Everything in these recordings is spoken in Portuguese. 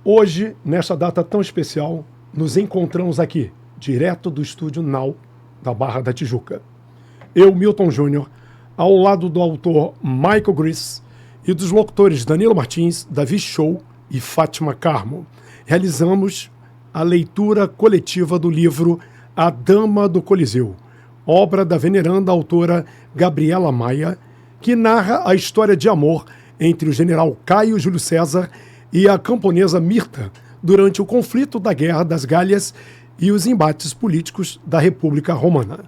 Hoje, nesta data tão especial, nos encontramos aqui, direto do estúdio Now, da Barra da Tijuca. Eu, Milton Júnior, ao lado do autor Michael Gris e dos locutores Danilo Martins, Davi Show e Fátima Carmo, realizamos a leitura coletiva do livro A Dama do Coliseu, obra da veneranda autora Gabriela Maia, que narra a história de amor entre o general Caio Júlio César e a camponesa Mirta durante o conflito da Guerra das Galhas e os embates políticos da República Romana.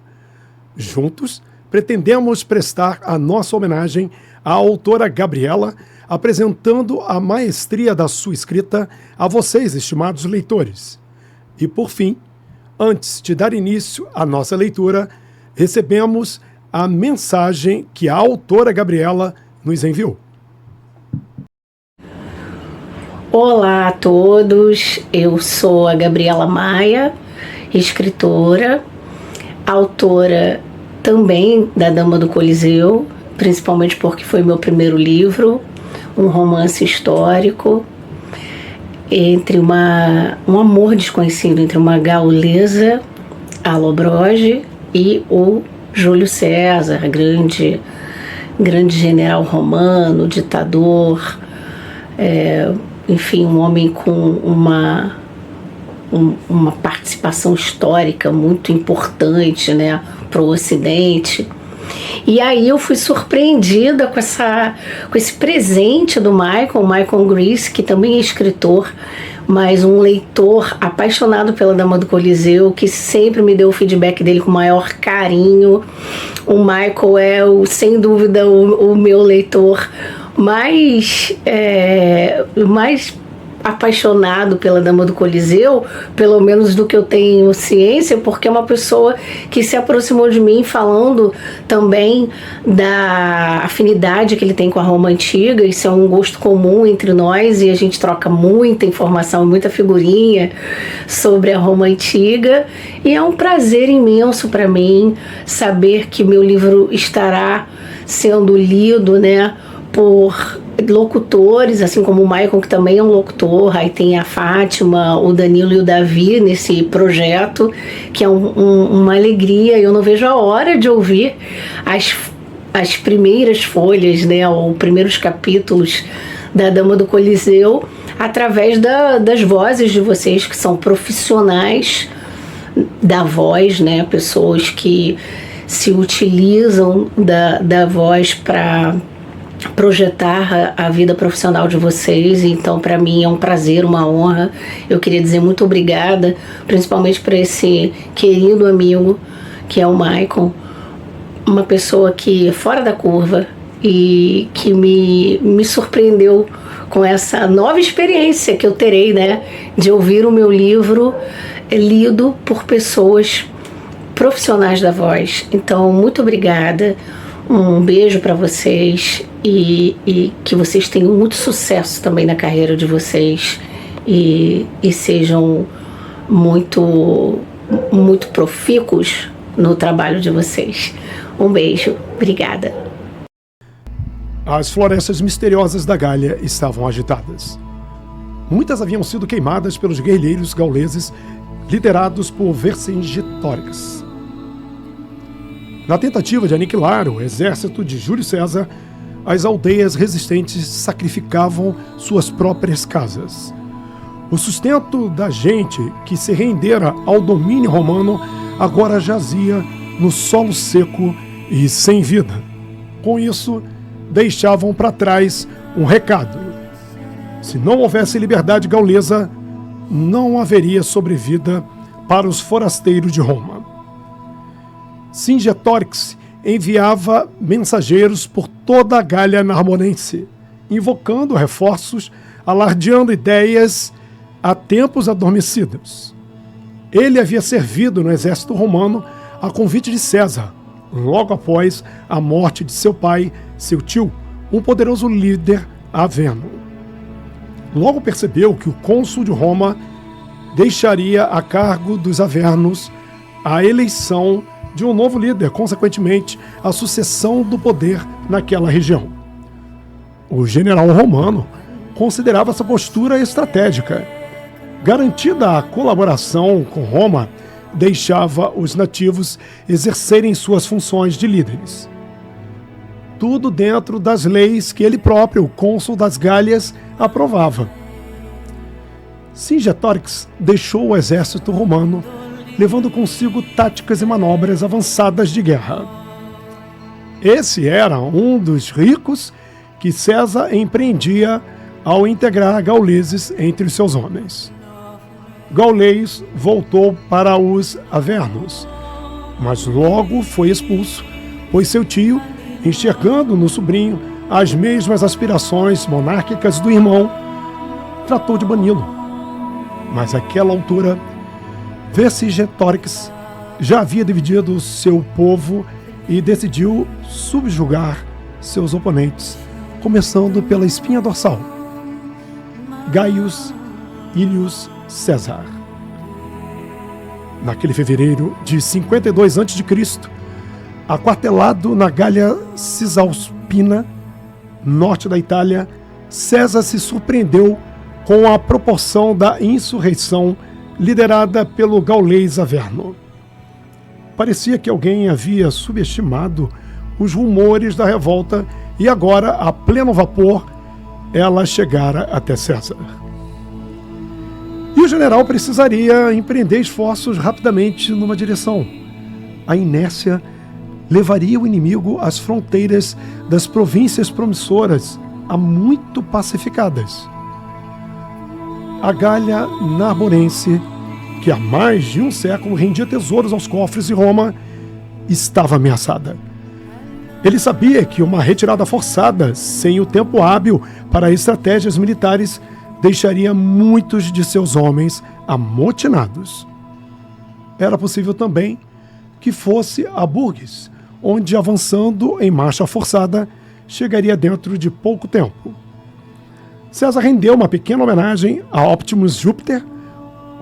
Juntos, pretendemos prestar a nossa homenagem à autora Gabriela, apresentando a maestria da sua escrita a vocês, estimados leitores. E, por fim, antes de dar início à nossa leitura, recebemos a mensagem que a autora Gabriela nos enviou. Olá a todos, eu sou a Gabriela Maia, escritora, autora também da Dama do Coliseu, principalmente porque foi meu primeiro livro, um romance histórico entre um amor desconhecido entre uma gaulesa, a Lobroge, e o Júlio César, grande general romano, ditador, enfim, um homem com uma participação histórica muito importante, né, para o Ocidente. E aí eu fui surpreendida com esse presente do Michael Gris, que também é escritor, mas um leitor apaixonado pela Dama do Coliseu, que sempre me deu o feedback dele com o maior carinho. O Michael é, sem dúvida, o meu leitor mais apaixonado pela Dama do Coliseu, pelo menos do que eu tenho ciência, porque é uma pessoa que se aproximou de mim falando também da afinidade que ele tem com a Roma Antiga. Isso é um gosto comum entre nós e a gente troca muita informação, muita figurinha sobre a Roma Antiga, e é um prazer imenso para mim saber que meu livro estará sendo lido, né, por locutores, assim como o Michael, que também é um locutor. Aí tem a Fátima, o Danilo e o Davi nesse projeto, que é uma alegria. Eu não vejo a hora de ouvir as primeiras folhas, né, ou primeiros capítulos da Dama do Coliseu, através das vozes de vocês, que são profissionais da voz, né, pessoas que se utilizam da voz para projetar a vida profissional de vocês. Então, para mim é um prazer, uma honra. Eu queria dizer muito obrigada, principalmente para esse querido amigo que é o Michael, uma pessoa que é fora da curva e que me surpreendeu com essa nova experiência que eu terei, né, de ouvir o meu livro lido por pessoas profissionais da voz. Então, muito obrigada. Um beijo para vocês e que vocês tenham muito sucesso também na carreira de vocês e sejam muito profícuos no trabalho de vocês. Um beijo, obrigada. As florestas misteriosas da Gália estavam agitadas. Muitas haviam sido queimadas pelos guerrilheiros gauleses liderados por Vercingetorix. Na tentativa de aniquilar o exército de Júlio César, as aldeias resistentes sacrificavam suas próprias casas. O sustento da gente que se rendera ao domínio romano agora jazia no solo seco e sem vida. Com isso, deixavam para trás um recado: se não houvesse liberdade gaulesa, não haveria sobrevida para os forasteiros de Roma. Vercingetorix enviava mensageiros por toda a Gália Narmonense, invocando reforços, alardeando ideias há tempos adormecidos. Ele havia servido no exército romano a convite de César, logo após a morte de seu pai, seu tio, um poderoso líder Averno. Logo percebeu que o cônsul de Roma deixaria a cargo dos Avernos a eleição de um novo líder, consequentemente, a sucessão do poder naquela região. O general romano considerava essa postura estratégica. Garantida a colaboração com Roma, deixava os nativos exercerem suas funções de líderes. Tudo dentro das leis que ele próprio, o cônsul das Gálias, aprovava. Cingetorix deixou o exército romano, levando consigo táticas e manobras avançadas de guerra. Esse era um dos ricos que César empreendia ao integrar gauleses entre os seus homens. Gaulês voltou para os Avernos, mas logo foi expulso, pois seu tio, enxergando no sobrinho as mesmas aspirações monárquicas do irmão, tratou de bani-lo. Mas àquela altura, Vercingetorix já havia dividido seu povo e decidiu subjugar seus oponentes, começando pela espinha dorsal, Gaius Iulius César. Naquele fevereiro de 52 a.C., aquartelado na Gália Cisalpina, norte da Itália, César se surpreendeu com a proporção da insurreição liderada pelo gaulês Averno. Parecia que alguém havia subestimado os rumores da revolta e agora, a pleno vapor, ela chegara até César. E o general precisaria empreender esforços rapidamente numa direção. A inércia levaria o inimigo às fronteiras das províncias promissoras, há muito pacificadas. A Gália Narborense, que há mais de um século rendia tesouros aos cofres de Roma, estava ameaçada. Ele sabia que uma retirada forçada, sem o tempo hábil para estratégias militares, deixaria muitos de seus homens amotinados. Era possível também que fosse a Bourges, onde, avançando em marcha forçada, chegaria dentro de pouco tempo. César rendeu uma pequena homenagem a Optimus Júpiter,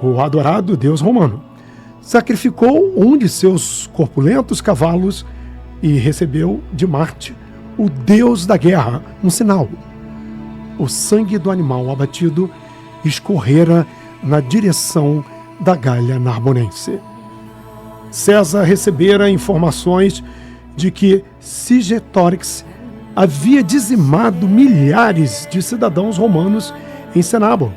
o adorado deus romano. Sacrificou um de seus corpulentos cavalos e recebeu de Marte, o deus da guerra, um sinal. O sangue do animal abatido escorrera na direção da Gália Narbonense. César recebera informações de que Cingetorix havia dizimado milhares de cidadãos romanos em Cenábor,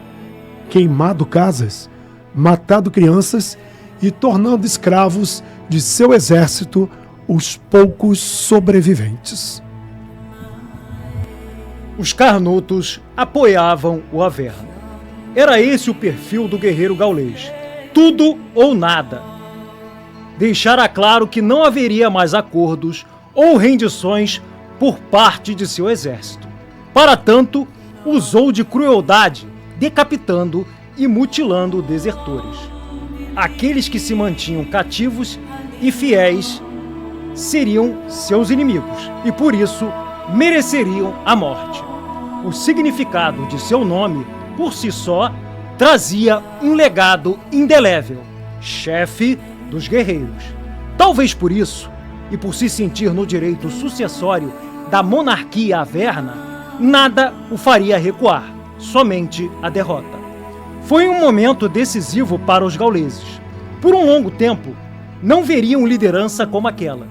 queimado casas, matado crianças e tornando escravos de seu exército os poucos sobreviventes. Os carnutos apoiavam o Averno. Era esse o perfil do guerreiro gaulês. Tudo ou nada. Deixara claro que não haveria mais acordos ou rendições por parte de seu exército. Para tanto, usou de crueldade, decapitando e mutilando desertores. Aqueles que se mantinham cativos e fiéis seriam seus inimigos e, por isso, mereceriam a morte. O significado de seu nome, por si só, trazia um legado indelével: chefe dos guerreiros. Talvez por isso, e por se sentir no direito sucessório da monarquia averna, nada o faria recuar, somente a derrota. Foi um momento decisivo para os gauleses. Por um longo tempo, não veriam liderança como aquela.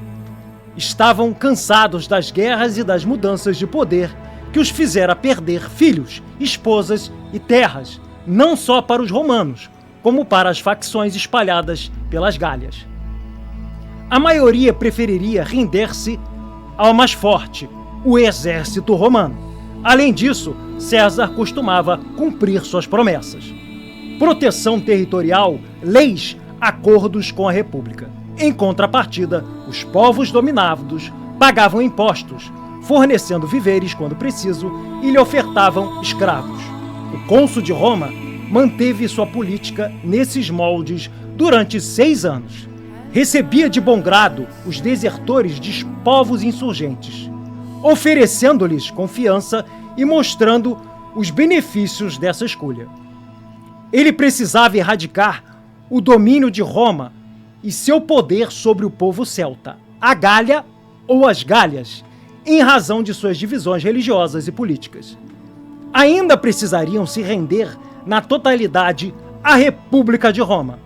Estavam cansados das guerras e das mudanças de poder que os fizera perder filhos, esposas e terras, não só para os romanos, como para as facções espalhadas pelas Gálias. A maioria preferiria render-se ao mais forte, o exército romano. Além disso, César costumava cumprir suas promessas: proteção territorial, leis, acordos com a República. Em contrapartida, os povos dominados pagavam impostos, fornecendo víveres quando preciso e lhe ofertavam escravos. O cônsul de Roma manteve sua política nesses moldes durante 6 anos. Recebia de bom grado os desertores de povos insurgentes, oferecendo-lhes confiança e mostrando os benefícios dessa escolha. Ele precisava erradicar o domínio de Roma e seu poder sobre o povo celta, a Gália ou as Gálias, em razão de suas divisões religiosas e políticas. ainda precisariam se render na totalidade à República de Roma.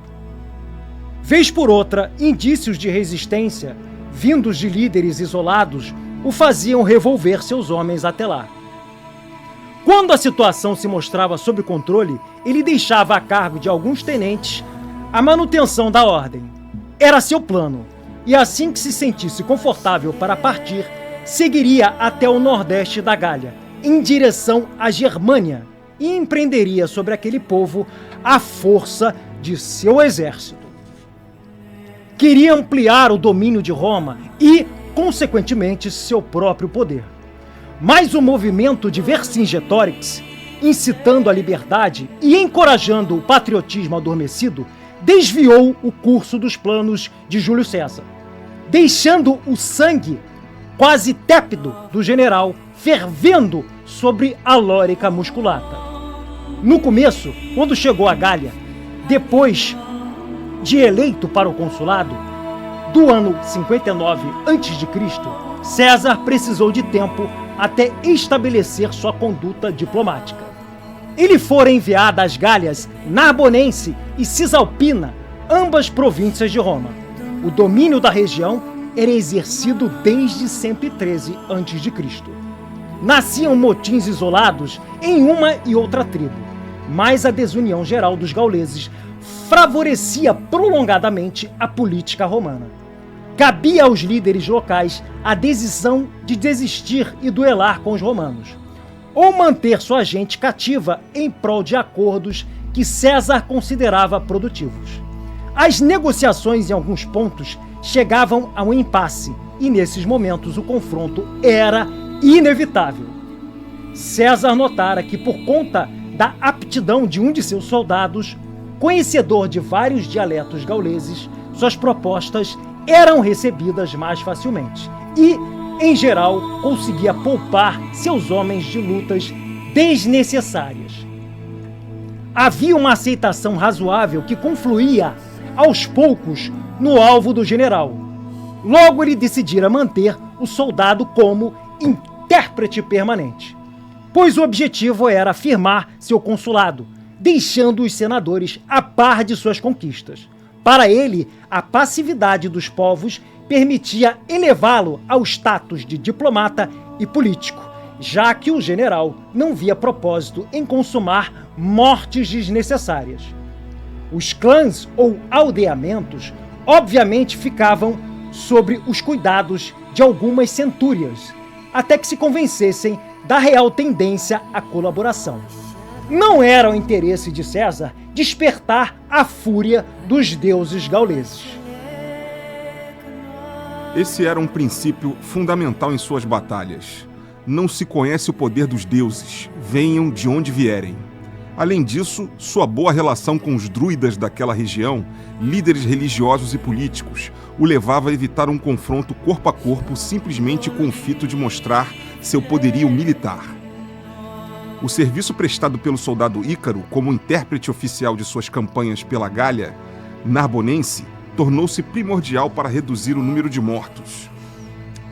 Vez por outra, indícios de resistência, vindos de líderes isolados, o faziam revolver seus homens até lá. Quando a situação se mostrava sob controle, ele deixava a cargo de alguns tenentes a manutenção da ordem. Era seu plano, e assim que se sentisse confortável para partir, seguiria até o nordeste da Gália, em direção à Germânia, e empreenderia sobre aquele povo a força de seu exército. Queria ampliar o domínio de Roma e, consequentemente, seu próprio poder. Mas o movimento de Vercingetorix, incitando a liberdade e encorajando o patriotismo adormecido, desviou o curso dos planos de Júlio César, deixando o sangue quase tépido do general fervendo sobre a lórica musculata. No começo, quando chegou à Gália, depois de eleito para o consulado, do ano 59 a.C., César precisou de tempo até estabelecer sua conduta diplomática. Ele fora enviado às Gálias Narbonense e Cisalpina, ambas províncias de Roma. O domínio da região era exercido desde 113 a.C. Nasciam motins isolados em uma e outra tribo, mas a desunião geral dos gauleses favorecia prolongadamente a política romana. Cabia aos líderes locais a decisão de desistir e duelar com os romanos, ou manter sua gente cativa em prol de acordos que César considerava produtivos. As negociações em alguns pontos chegavam a um impasse, e nesses momentos o confronto era inevitável. César notara que, por conta da aptidão de um de seus soldados, conhecedor de vários dialetos gauleses, suas propostas eram recebidas mais facilmente e, em geral, conseguia poupar seus homens de lutas desnecessárias. Havia uma aceitação razoável que confluía, aos poucos, no alvo do general. Logo ele decidira manter o soldado como intérprete permanente, pois o objetivo era afirmar seu consulado, deixando os senadores a par de suas conquistas. Para ele, a passividade dos povos permitia elevá-lo ao status de diplomata e político, já que o general não via propósito em consumar mortes desnecessárias. Os clãs ou aldeamentos, obviamente, ficavam sob os cuidados de algumas centúrias, até que se convencessem da real tendência à colaboração. Não era o interesse de César despertar a fúria dos deuses gauleses. Esse era um princípio fundamental em suas batalhas. Não se conhece o poder dos deuses, venham de onde vierem. Além disso, sua boa relação com os druidas daquela região, líderes religiosos e políticos, o levava a evitar um confronto corpo a corpo simplesmente com o fito de mostrar seu poderio militar. O serviço prestado pelo soldado Ícaro como intérprete oficial de suas campanhas pela Gália Narbonense tornou-se primordial para reduzir o número de mortos.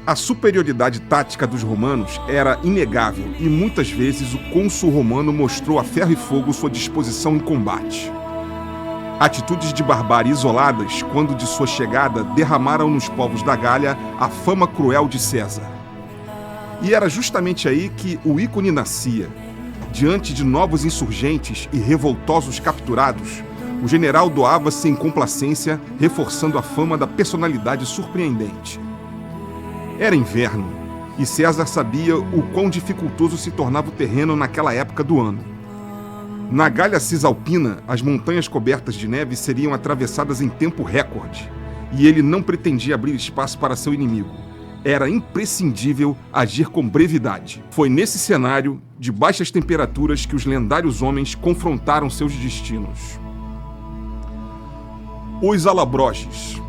A superioridade tática dos romanos era inegável e muitas vezes o cônsul romano mostrou a ferro e fogo sua disposição em combate. Atitudes de barbárie isoladas, quando de sua chegada, derramaram nos povos da Gália a fama cruel de César. E era justamente aí que o ícone nascia. Diante de novos insurgentes e revoltosos capturados, o general doava-se em complacência, reforçando a fama da personalidade surpreendente. Era inverno, e César sabia o quão dificultoso se tornava o terreno naquela época do ano. Na Gália Cisalpina, as montanhas cobertas de neve seriam atravessadas em tempo recorde, e ele não pretendia abrir espaço para seu inimigo. Era imprescindível agir com brevidade. Foi nesse cenário de baixas temperaturas que os lendários homens confrontaram seus destinos. Os Alabroges.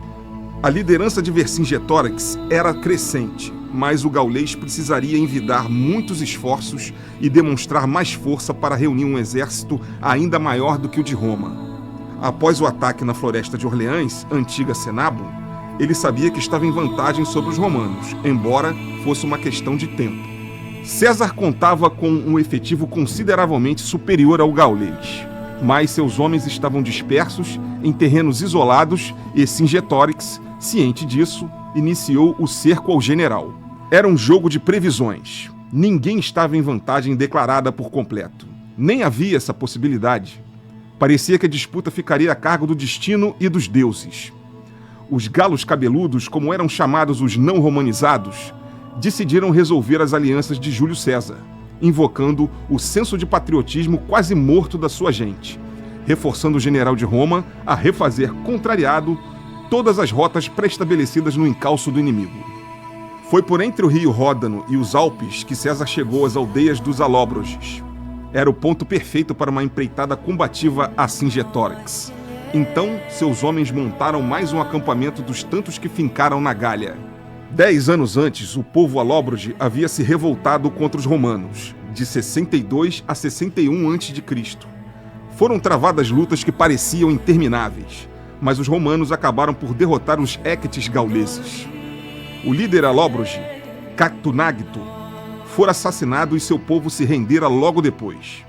A liderança de Vercingetorix era crescente, mas o gaulês precisaria envidar muitos esforços e demonstrar mais força para reunir um exército ainda maior do que o de Roma. Após o ataque na floresta de Orleans, antiga Cenabum, ele sabia que estava em vantagem sobre os romanos, embora fosse uma questão de tempo. César contava com um efetivo consideravelmente superior ao gaulês, mas seus homens estavam dispersos em terrenos isolados e Cingetorix, ciente disso, iniciou o cerco ao general. Era um jogo de previsões. Ninguém estava em vantagem declarada por completo. Nem havia essa possibilidade. Parecia que a disputa ficaria a cargo do destino e dos deuses. Os galos cabeludos, como eram chamados os não romanizados, decidiram resolver as alianças de Júlio César, invocando o senso de patriotismo quase morto da sua gente, reforçando o general de Roma a refazer, contrariado, todas as rotas pré-estabelecidas no encalço do inimigo. Foi por entre o rio Ródano e os Alpes que César chegou às aldeias dos Alóbroges. Era o ponto perfeito para uma empreitada combativa a Cingetorix. Então, seus homens montaram mais um acampamento dos tantos que fincaram na Gália. 10 anos antes, o povo alóbroge havia se revoltado contra os romanos, de 62 a 61 a.C. Foram travadas lutas que pareciam intermináveis, mas os romanos acabaram por derrotar os équites gauleses. O líder alóbroge, Cactunagto, fora assassinado e seu povo se rendera logo depois.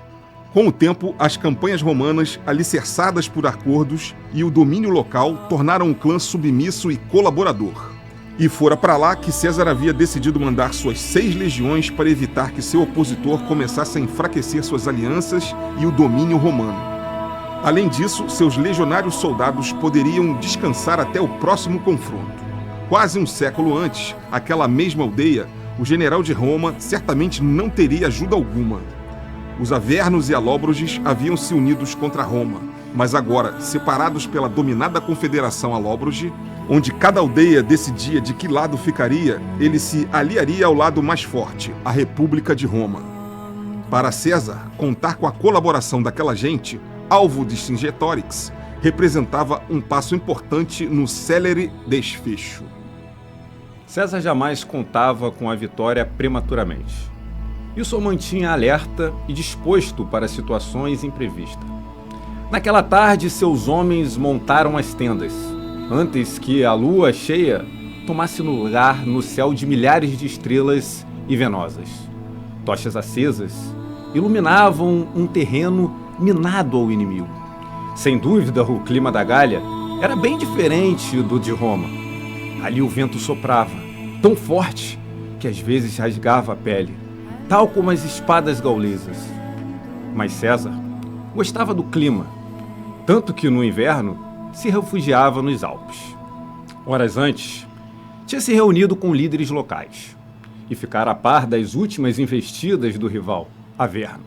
Com o tempo, as campanhas romanas, alicerçadas por acordos e o domínio local, tornaram o clã submisso e colaborador. E fora para lá que César havia decidido mandar suas 6 legiões para evitar que seu opositor começasse a enfraquecer suas alianças e o domínio romano. Além disso, seus legionários soldados poderiam descansar até o próximo confronto. Quase um século antes, aquela mesma aldeia, o general de Roma certamente não teria ajuda alguma. Os Avernos e Alóbroges haviam se unidos contra Roma, mas agora, separados pela dominada Confederação Alóbroge, onde cada aldeia decidia de que lado ficaria, ele se aliaria ao lado mais forte, a República de Roma. Para César, contar com a colaboração daquela gente, alvo de Cingetorix, representava um passo importante no célere desfecho. César jamais contava com a vitória prematuramente. Isso o mantinha alerta e disposto para situações imprevistas. Naquela tarde, seus homens montaram as tendas, antes que a lua cheia tomasse lugar no céu de milhares de estrelas e venosas. Tochas acesas iluminavam um terreno minado ao inimigo. Sem dúvida, o clima da Gália era bem diferente do de Roma. Ali o vento soprava, tão forte que às vezes rasgava a pele, tal como as espadas gaulesas. Mas César gostava do clima, tanto que no inverno se refugiava nos Alpes. Horas antes, tinha se reunido com líderes locais e ficara a par das últimas investidas do rival, Averno.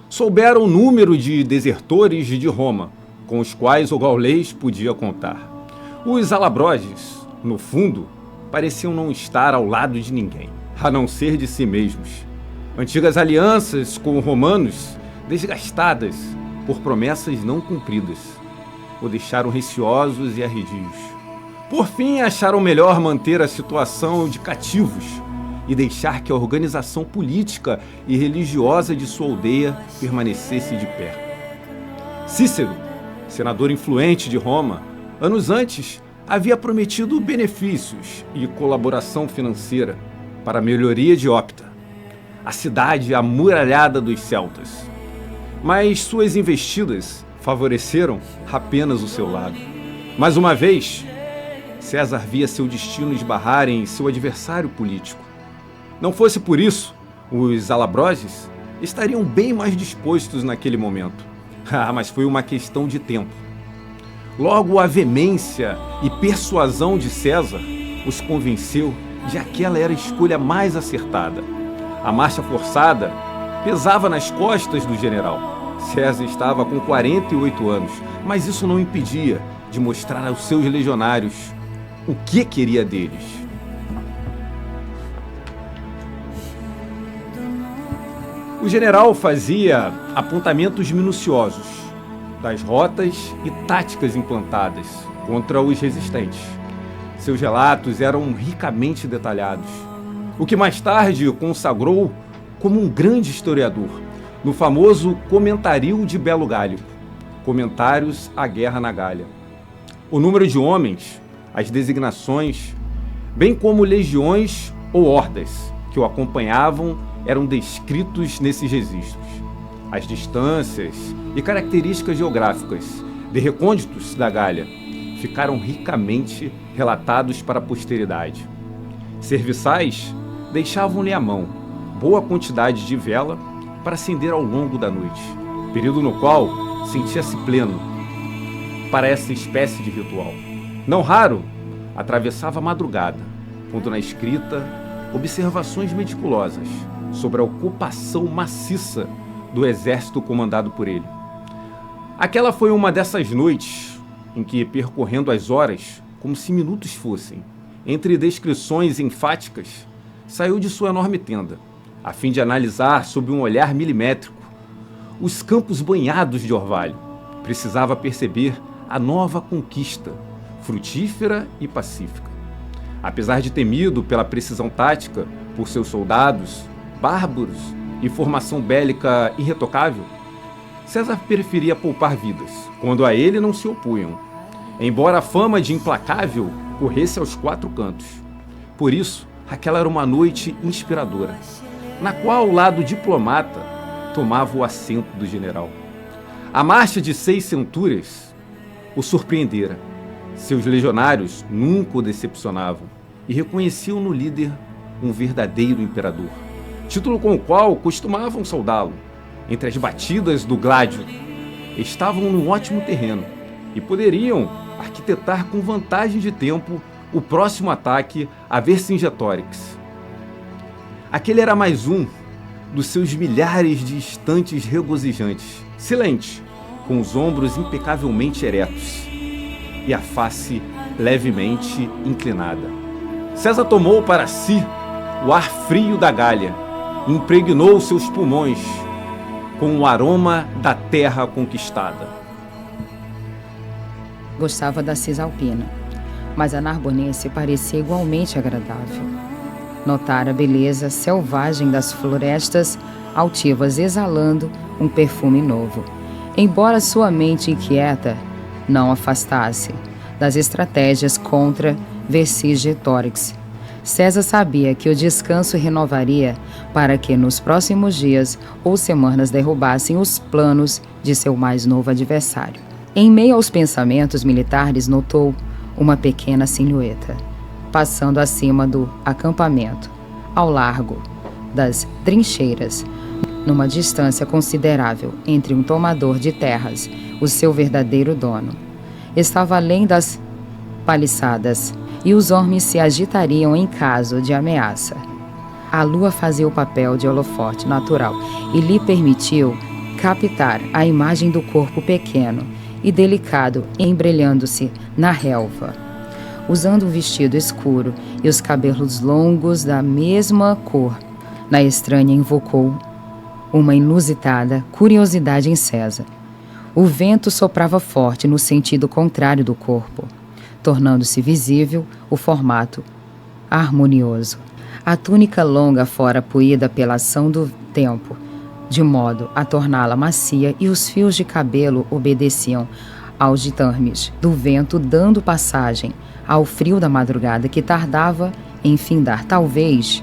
Souberam o número de desertores de Roma, com os quais o gaulês podia contar. Os Alabroges, no fundo, pareciam não estar ao lado de ninguém, a não ser de si mesmos. Antigas alianças com os romanos, desgastadas por promessas não cumpridas, o deixaram receosos e arredios. Por fim, acharam melhor manter a situação de cativos e deixar que a organização política e religiosa de sua aldeia permanecesse de pé. Cícero, senador influente de Roma, anos antes havia prometido benefícios e colaboração financeira para a melhoria de Opta, a cidade amuralhada dos celtas. Mas suas investidas favoreceram apenas o seu lado. Mais uma vez, César via seu destino esbarrar em seu adversário político. Não fosse por isso, os Alabroges estariam bem mais dispostos naquele momento. Mas foi uma questão de tempo. Logo, a veemência e persuasão de César os convenceu de que aquela era a escolha mais acertada. A marcha forçada pesava nas costas do general. César estava com 48 anos, mas isso não impedia de mostrar aos seus legionários o que queria deles. O general fazia apontamentos minuciosos das rotas e táticas implantadas contra os resistentes. Seus relatos eram ricamente detalhados, o que mais tarde o consagrou como um grande historiador, no famoso Comentário de Belo Gálico, Comentários à Guerra na Gália. O número de homens, as designações, bem como legiões ou hordas que o acompanhavam eram descritos nesses registros. As distâncias e características geográficas de recônditos da Gália ficaram ricamente relatados para a posteridade. Serviçais deixavam-lhe à mão boa quantidade de vela para acender ao longo da noite, período no qual sentia-se pleno para essa espécie de ritual. Não raro, atravessava a madrugada, pondo na escrita observações meticulosas sobre a ocupação maciça do exército comandado por ele. Aquela foi uma dessas noites em que, percorrendo as horas como se minutos fossem, entre descrições enfáticas, saiu de sua enorme tenda, a fim de analisar sob um olhar milimétrico os campos banhados de orvalho. Precisava perceber a nova conquista, frutífera e pacífica. Apesar de temido pela precisão tática, por seus soldados, bárbaros e formação bélica irretocável, César preferia poupar vidas, quando a ele não se opunham, embora a fama de implacável corresse aos quatro cantos. Por isso, aquela era uma noite inspiradora, na qual o lado diplomata tomava o assento do general. A marcha de 6 centúrias o surpreendera. Seus legionários nunca o decepcionavam e reconheciam no líder um verdadeiro imperador, título com o qual costumavam saudá-lo. Entre as batidas do Gládio, estavam num ótimo terreno e poderiam arquitetar com vantagem de tempo o próximo ataque a Vercingetorix. Aquele era mais um dos seus milhares de instantes regozijantes, silente, com os ombros impecavelmente eretos e a face levemente inclinada. César tomou para si o ar frio da Gália e impregnou seus pulmões com o aroma da terra conquistada. Gostava da Cisalpina, mas a Narbonense parecia igualmente agradável. Notara a beleza selvagem das florestas altivas exalando um perfume novo, embora sua mente inquieta não afastasse das estratégias contra Vercingetorix. César sabia que o descanso renovaria para que nos próximos dias ou semanas derrubassem os planos de seu mais novo adversário. Em meio aos pensamentos militares, notou uma pequena silhueta, passando acima do acampamento, ao largo das trincheiras, numa distância considerável entre um tomador de terras, o seu verdadeiro dono. Estava além das paliçadas, e os homens se agitariam em caso de ameaça. A lua fazia o papel de holofote natural e lhe permitiu captar a imagem do corpo pequeno e delicado embrenhando-se na relva. Usando um vestido escuro e os cabelos longos da mesma cor, na estranha invocou uma inusitada curiosidade em César. O vento soprava forte no sentido contrário do corpo, tornando-se visível o formato harmonioso. A túnica longa fora puída pela ação do tempo, de modo a torná-la macia, e os fios de cabelo obedeciam aos ditames do vento, dando passagem ao frio da madrugada que tardava em findar, talvez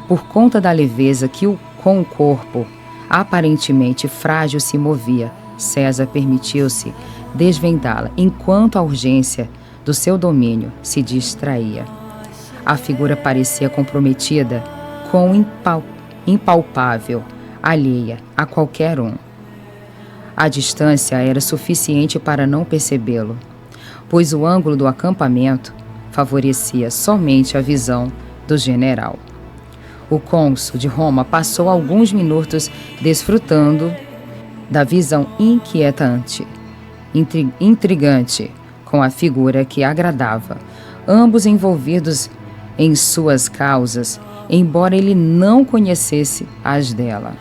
por conta da leveza que com o corpo aparentemente frágil se movia. César permitiu-se desvendá-la, enquanto a urgência do seu domínio se distraía. A figura parecia comprometida com impalpável, alheia a qualquer um. A distância era suficiente para não percebê-lo, pois o ângulo do acampamento favorecia somente a visão do general. O cônsul de Roma passou alguns minutos desfrutando da visão inquietante, intrigante, com a figura que agradava, ambos envolvidos em suas causas, embora ele não conhecesse as dela.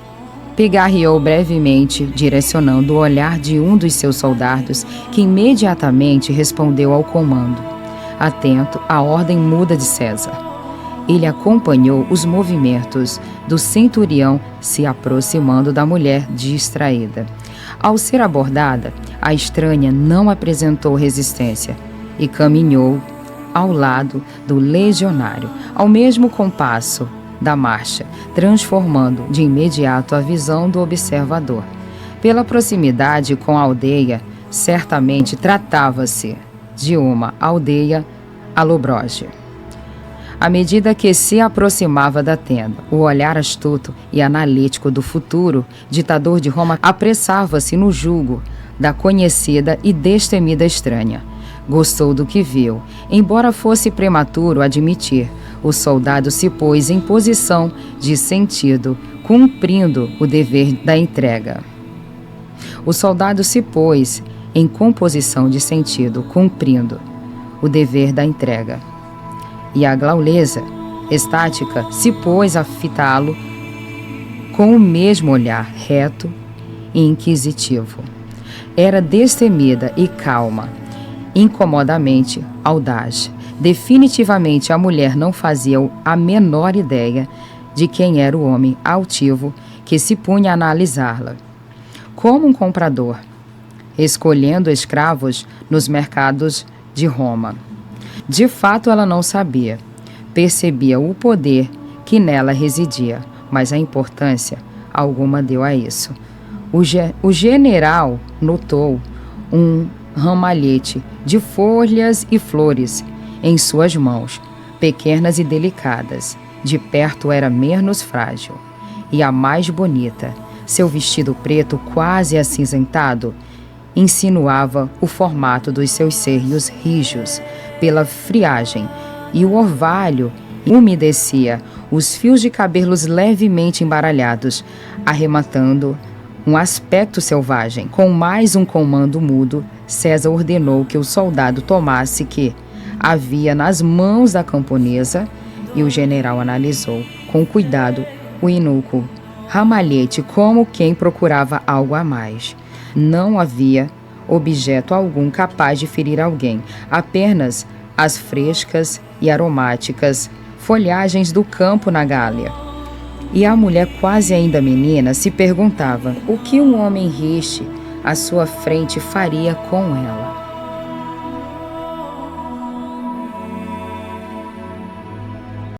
Pigarreou brevemente, direcionando o olhar de um dos seus soldados, que imediatamente respondeu ao comando, atento à ordem muda de César. Ele acompanhou os movimentos do centurião se aproximando da mulher distraída. Ao ser abordada, a estranha não apresentou resistência e caminhou ao lado do legionário, ao mesmo compasso da marcha, transformando de imediato a visão do observador. Pela proximidade com a aldeia, certamente tratava-se de uma aldeia alobroge. À medida que se aproximava da tenda, o olhar astuto e analítico do futuro ditador de Roma apressava-se no julgo da conhecida e destemida estranha. Gostou do que viu. Embora fosse prematuro admitir, o soldado se pôs em posição de sentido, cumprindo o dever da entrega. O soldado se pôs em composição de sentido, cumprindo o dever da entrega. E a gaulesa, estática, se pôs a fitá-lo com o mesmo olhar reto e inquisitivo. Era destemida e calma, incomodamente audaz. Definitivamente a mulher não fazia a menor ideia de quem era o homem altivo que se punha a analisá-la. Como um comprador, escolhendo escravos nos mercados de Roma. De fato, ela não sabia. Percebia o poder que nela residia, mas a importância alguma deu a isso. O general notou um ramalhete de folhas e flores em suas mãos, pequenas e delicadas. De perto era menos frágil e a mais bonita. Seu vestido preto, quase acinzentado, insinuava o formato dos seus seios rijos pela friagem, e o orvalho umedecia os fios de cabelos levemente embaralhados, arrematando um aspecto selvagem. Com mais um comando mudo, César ordenou que o soldado tomasse que havia nas mãos da camponesa, e o general analisou com cuidado o inúcuo ramalhete como quem procurava algo a mais. Não havia objeto algum capaz de ferir alguém, apenas as frescas e aromáticas folhagens do campo na Gália. E a mulher, quase ainda menina, se perguntava o que um homem riche à sua frente faria com ela.